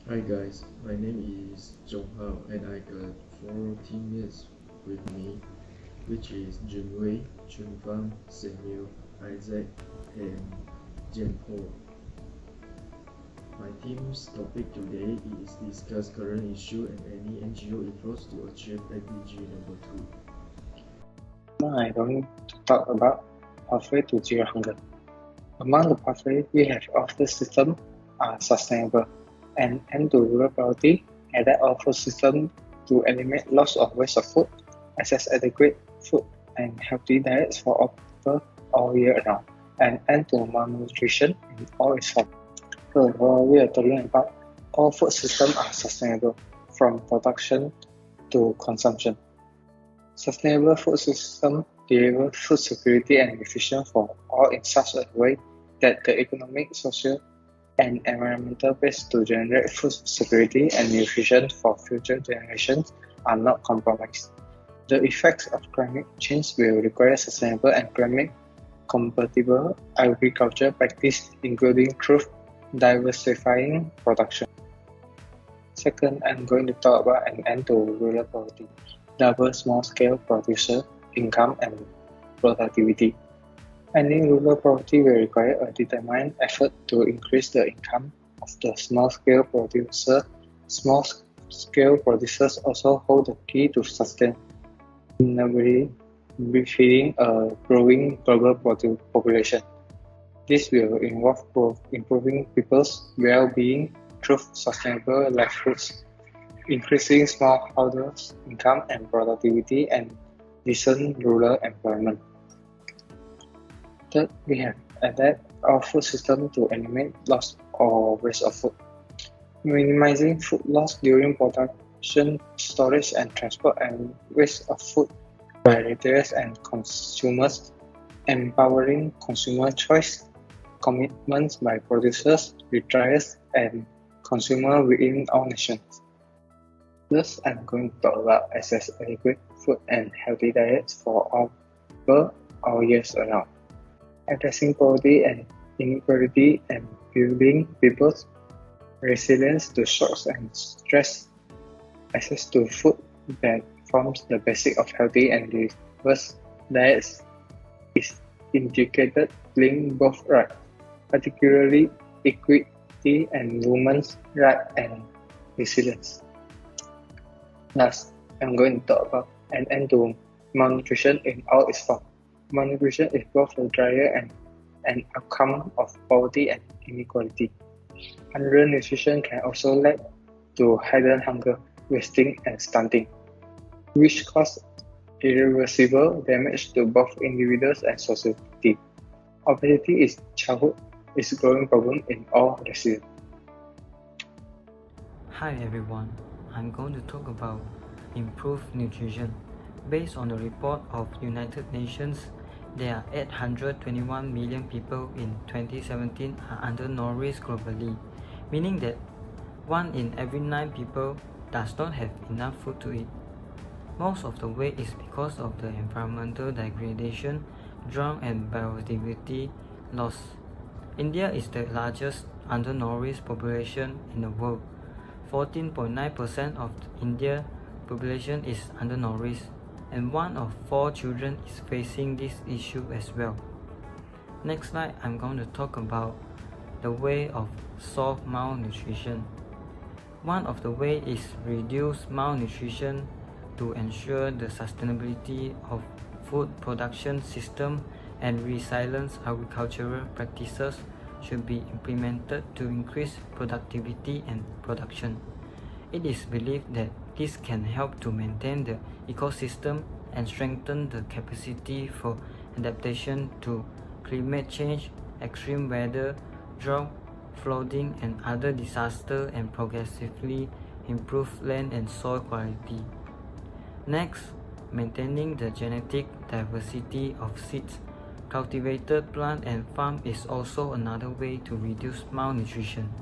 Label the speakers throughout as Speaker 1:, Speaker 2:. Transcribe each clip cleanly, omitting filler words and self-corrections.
Speaker 1: Hi guys, my name is Zong and I got 4 teammates with me, which is Junwei, Chun, Samuel, Isaac, and Jian. My team's topic today is discuss current issue and any NGO efforts to achieve SDG number 2.
Speaker 2: Now I'm going to talk about pathway to zero hunger. Among the pathways we have of the system are sustainable and end to rural poverty, adapt our food system to eliminate loss of waste of food, access adequate food and healthy diets for all people all year round, and end to malnutrition in all its forms. So we are talking about all food systems are sustainable from production to consumption. Sustainable food system deliver food security and nutrition for all in such a way that the economic, social, and environmental base to generate food security and nutrition for future generations are not compromised. The effects of climate change will require sustainable and climate compatible agriculture practice, including through diversifying production. Second, I'm going to talk about an end to rural poverty. Double small-scale producer income and productivity. Ending rural poverty will require a determined effort to increase the income of the small-scale producer. Small-scale producers also hold the key to sustainability, feeding a growing global population. This will involve improving people's well-being through sustainable livelihoods, increasing smallholders' income and productivity, and decent rural employment. Third, we have adapt our food system to eliminate loss or waste of food. Minimizing food loss during production, storage, and transport, and waste of food by retailers and consumers. Empowering consumer choice, commitments by producers, retailers, and consumers within all nations. Thus, I'm going to talk about access adequate food and healthy diets for all people all years around. Addressing poverty and inequality and building people's resilience to shocks and stress. Access to food that forms the basic of healthy and diverse diets is integrated, link both rights, particularly equity and women's rights and resilience. Last, I'm going to talk about an end to malnutrition in all its forms. Malnutrition is both a driver and an outcome of poverty and inequality. Undernutrition can also lead to hidden hunger, wasting, and stunting, which cause irreversible damage to both individuals and society. Obesity is a growing problem in all residents.
Speaker 3: Hi everyone, I'm going to talk about improved nutrition. Based on the report of United Nations, there are 821 million people in 2017 are undernourished globally, meaning that 1 in every 9 people does not have enough food to eat. Most of the way is because of the environmental degradation, drought and biodiversity loss. India is the largest undernourished population in the world. 14.9% of India's population is undernourished, and 1 of 4 children is facing this issue as well. Next slide, I'm going to talk about the way of solve malnutrition. One of the ways is reduce malnutrition to ensure the sustainability of food production system, and resilient agricultural practices should be implemented to increase productivity and production. It is believed that this can help to maintain the ecosystem and strengthen the capacity for adaptation to climate change, extreme weather, drought, flooding, and other disasters, and progressively improve land and soil quality. Next, maintaining the genetic diversity of seeds, cultivated plant and farm is also another way to reduce malnutrition.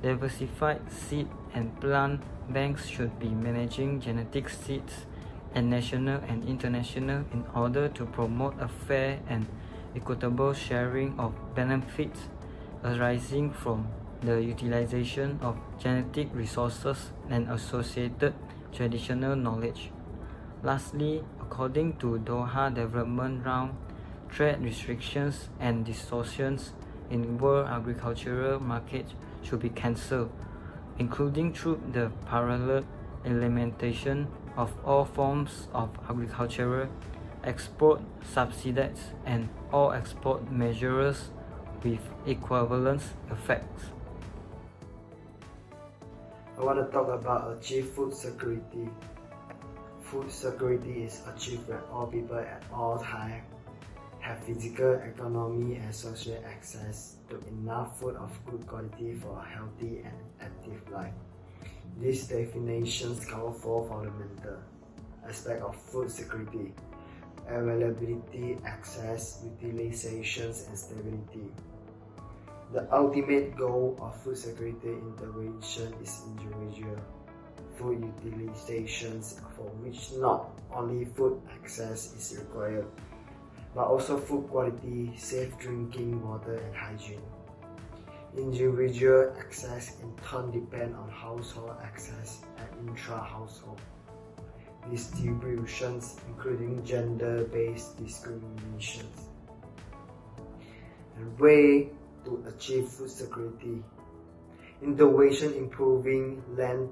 Speaker 3: Diversified seed and plant banks should be managing genetic seeds and national and international in order to promote a fair and equitable sharing of benefits arising from the utilization of genetic resources and associated traditional knowledge. Lastly, according to Doha Development Round, trade restrictions and distortions in world agricultural markets should be cancelled, including through the parallel implementation of all forms of agricultural export subsidies and all export measures with equivalent effects.
Speaker 4: I want to talk about achieve food security. Food security is achieved when all people at all times have physical, economic, and social access to enough food of good quality for a healthy and active life. These definitions cover four fundamental aspects of food security: availability, access, utilizations, and stability. The ultimate goal of food security intervention is individual food utilizations, for which not only food access is required, but also food quality, safe drinking water, and hygiene. Individual access in turn depend on household access and intra-household distributions, including gender-based discriminations. And way to achieve food security: intervention improving land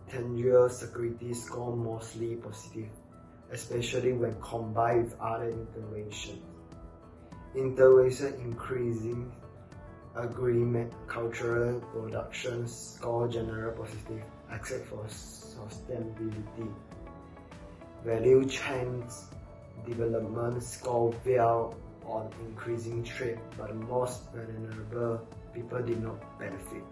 Speaker 4: tenure security score mostly positive, especially when combined with other interventions. Intervention increasing agricultural production score general positive, except for sustainability. Value chains development score well on increasing trade, but most vulnerable people did not benefit.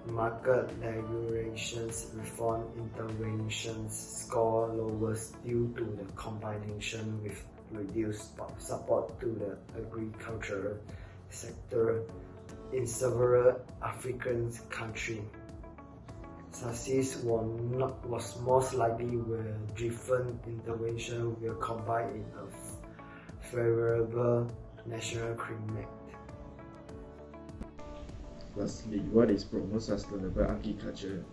Speaker 4: Market regulations reform interventions score lowest due to the combination with reduced support to the agricultural sector in several African countries. Success was most likely where driven intervention will combine in a favorable national climate.
Speaker 1: Lastly, what is promote sustainable agriculture?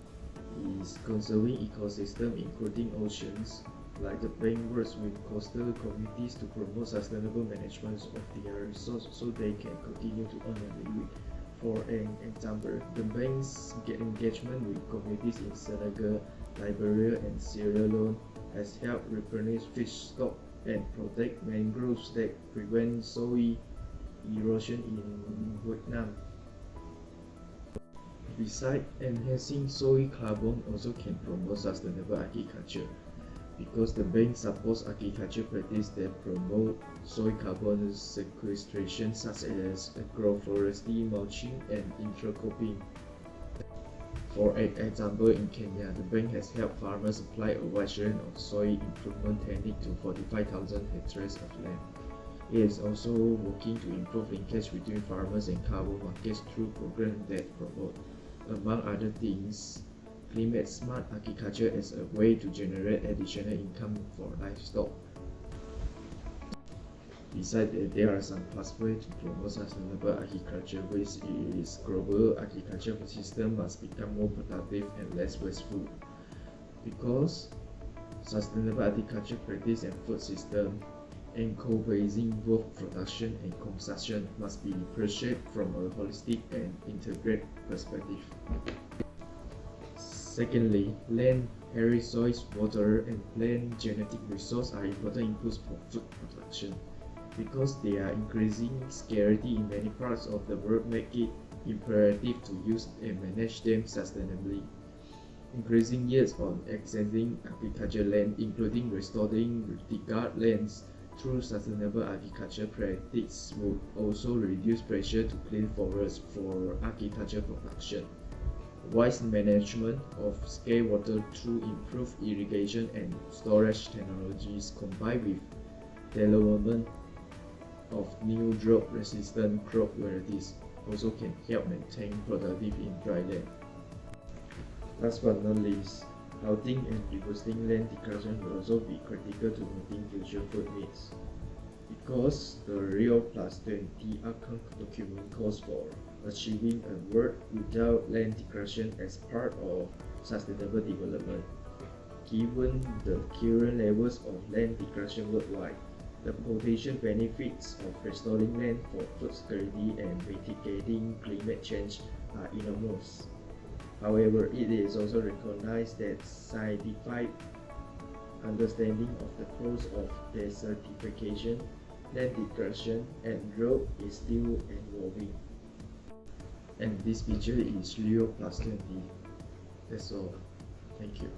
Speaker 1: Is conserving ecosystem including oceans, like the bank works with coastal communities to promote sustainable management of their resources so they can continue to earn a living. For an example, the bank's engagement with communities in Senegal, Liberia, and Sierra Leone has helped replenish fish stock and protect mangroves that prevent soil erosion in Vietnam. Besides, enhancing soil carbon also can promote sustainable agriculture, because the bank supports agriculture practices that promote soil carbon sequestration, such as agroforestry, mulching, and intercropping. For example, in Kenya, the bank has helped farmers apply a wide range of soil improvement techniques to 45,000 hectares of land. It is also working to improve linkage between farmers and carbon markets through programs that promote, among other things, climate-smart agriculture as a way to generate additional income for livestock. Besides that, there are some pathways to promote sustainable agriculture, which is global agriculture system must become more productive and less wasteful. Because sustainable agriculture practice and food system encompassing both production and consumption must be perceived from a holistic and integrated perspective. Secondly, land, air, soils, water, and plant genetic resources are important inputs for food production. Because they are increasing scarcity in many parts of the world, make it imperative to use and manage them sustainably. Increasing yields on existing agricultural land, including restoring discarded lands through sustainable agriculture practices, would also reduce pressure to clean forests for agriculture production. Wise management of scarce water through improved irrigation and storage technologies, combined with development of new drought-resistant crop varieties, also can help maintain productivity in dry land. Last but not least, halting and reversing land degradation will also be critical to meeting future food needs, because the Rio +20 outcome document calls for achieving a world without land degradation as part of sustainable development. Given the current levels of land degradation worldwide, the potential benefits of restoring land for food security and mitigating climate change are enormous. However, it is also recognized that scientific understanding of the cause of desertification, land degradation, and drought is still evolving. And this picture is Leo plus 20. That's all. Thank you.